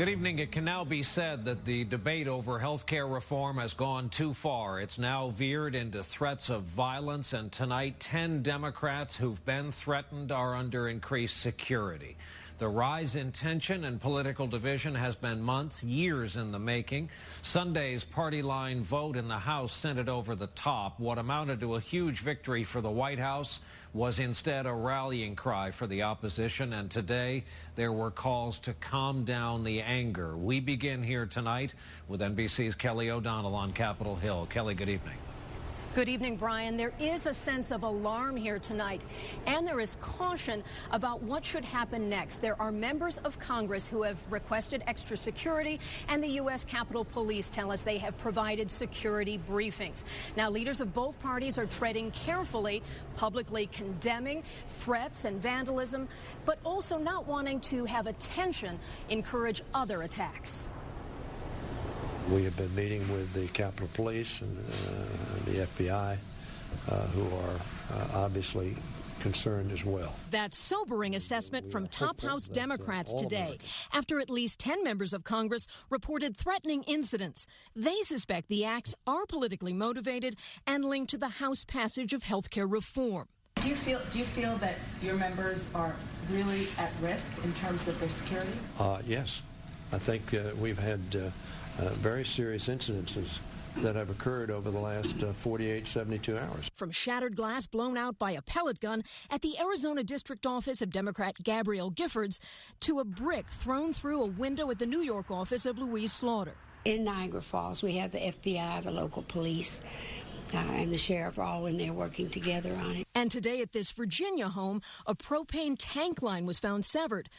Good evening. It can now be said that the debate over health care reform has gone too far. It's now veered into threats of violence, and tonight 10 Democrats who've been threatened are under increased security. The rise in tension and political division has been months, years in the making. Sunday's party line vote in the House sent it over the top. What amounted to a huge victory for the White House was instead a rallying cry for the opposition, and today there were calls to calm down the anger. We begin here tonight with NBC's Kelly O'Donnell on Capitol Hill. Kelly, good evening. Good evening, Brian. There is a sense of alarm here tonight, and there is caution about what should happen next. There are members of Congress who have requested extra security, and the U.S. Capitol Police tell us they have provided security briefings. Now, leaders of both parties are treading carefully, publicly condemning threats and vandalism, but also not wanting to have attention encourage other attacks. We have been meeting with the Capitol Police and the FBI, who are obviously concerned as well. That sobering assessment from top House Democrats today, after at least 10 members of Congress reported threatening incidents. They suspect the acts are politically motivated and linked to the House passage of health care reform. Do you feel that your members are really at risk in terms of their security? Yes. I think we've had very serious incidences that have occurred over the last 48, 72 hours. From shattered glass blown out by a pellet gun at the Arizona District Office of Democrat Gabrielle Giffords to a brick thrown through a window at the New York office of Louise Slaughter. In Niagara Falls, we have the FBI, the local police, and the sheriff are all in there working together on it. And today at this Virginia home, a propane tank line was found severed.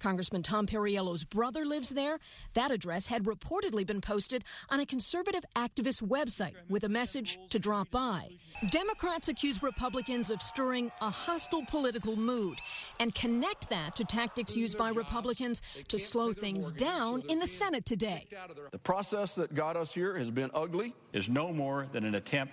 Congressman Tom Perriello's brother lives there. That address had reportedly been posted on a conservative activist website with a message to drop by. Democrats accuse Republicans of stirring a hostile political mood and connect that to tactics used by Republicans to slow things down in the Senate today. The process that got us here has been ugly, is no more than an attempt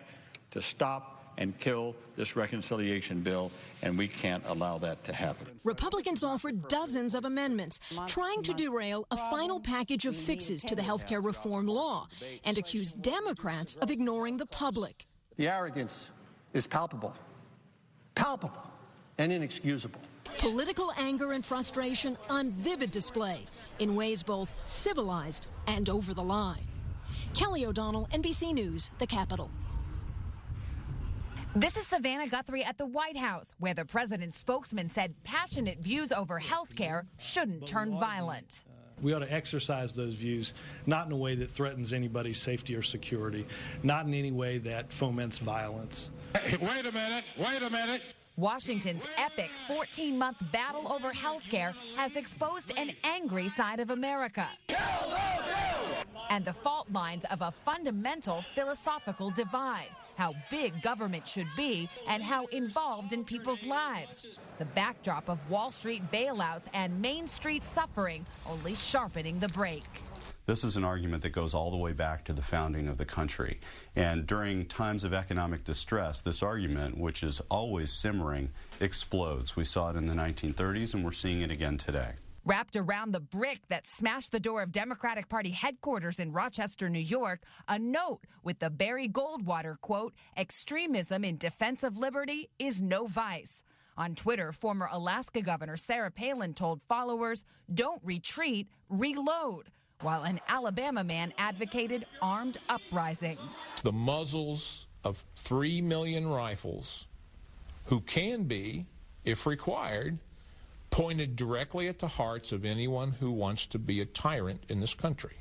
to stop and kill this reconciliation bill, and we can't allow that to happen. Republicans offered dozens of amendments trying to derail a final package of fixes to the health care reform law and accused Democrats of ignoring the public. The arrogance is palpable and inexcusable. Political anger and frustration on vivid display in ways both civilized and over the line. Kelly O'Donnell, NBC News, the Capitol. This is Savannah Guthrie at the White House, where the president's spokesman said passionate views over health care shouldn't turn violent. We ought to exercise those views, not in a way that threatens anybody's safety or security, not in any way that foments violence. Hey, wait a minute. Washington's epic 14-month battle over health care has exposed an angry side of America and the fault lines of a fundamental philosophical divide. How big government should be and how involved in people's lives. The backdrop of Wall Street bailouts and Main Street suffering only sharpening the break. This is an argument that goes all the way back to the founding of the country. And during times of economic distress, this argument, which is always simmering, explodes. We saw it in the 1930s, and we're seeing it again today. Wrapped around the brick that smashed the door of Democratic Party headquarters in Rochester, New York, a note with the Barry Goldwater quote, "Extremism in defense of liberty is no vice." On Twitter, former Alaska Governor Sarah Palin told followers, "Don't retreat, reload," while an Alabama man advocated armed uprising. The muzzles of 3 million rifles, who can be, if required, pointed directly at the hearts of anyone who wants to be a tyrant in this country.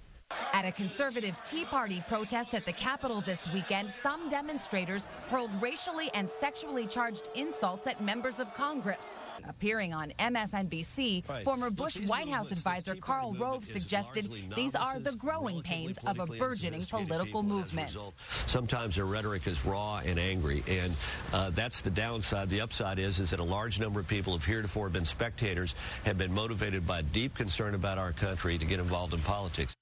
At a conservative Tea Party protest at the Capitol this weekend, some demonstrators hurled racially and sexually charged insults at members of Congress. Appearing on MSNBC, former Bush White House advisor Karl Rove suggested these are the growing pains of a burgeoning political movement. Sometimes their rhetoric is raw and angry, and that's the downside. The upside is that a large number of people have heretofore been spectators, have been motivated by deep concern about our country to get involved in politics.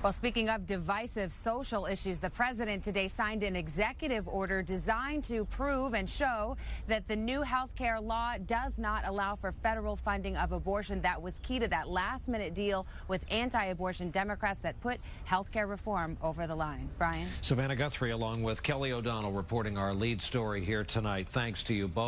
Well, speaking of divisive social issues, the president today signed an executive order designed to prove and show that the new health care law does not allow for federal funding of abortion. That was key to that last-minute deal with anti-abortion Democrats that put health care reform over the line. Brian? Savannah Guthrie along with Kelly O'Donnell reporting our lead story here tonight. Thanks to you both.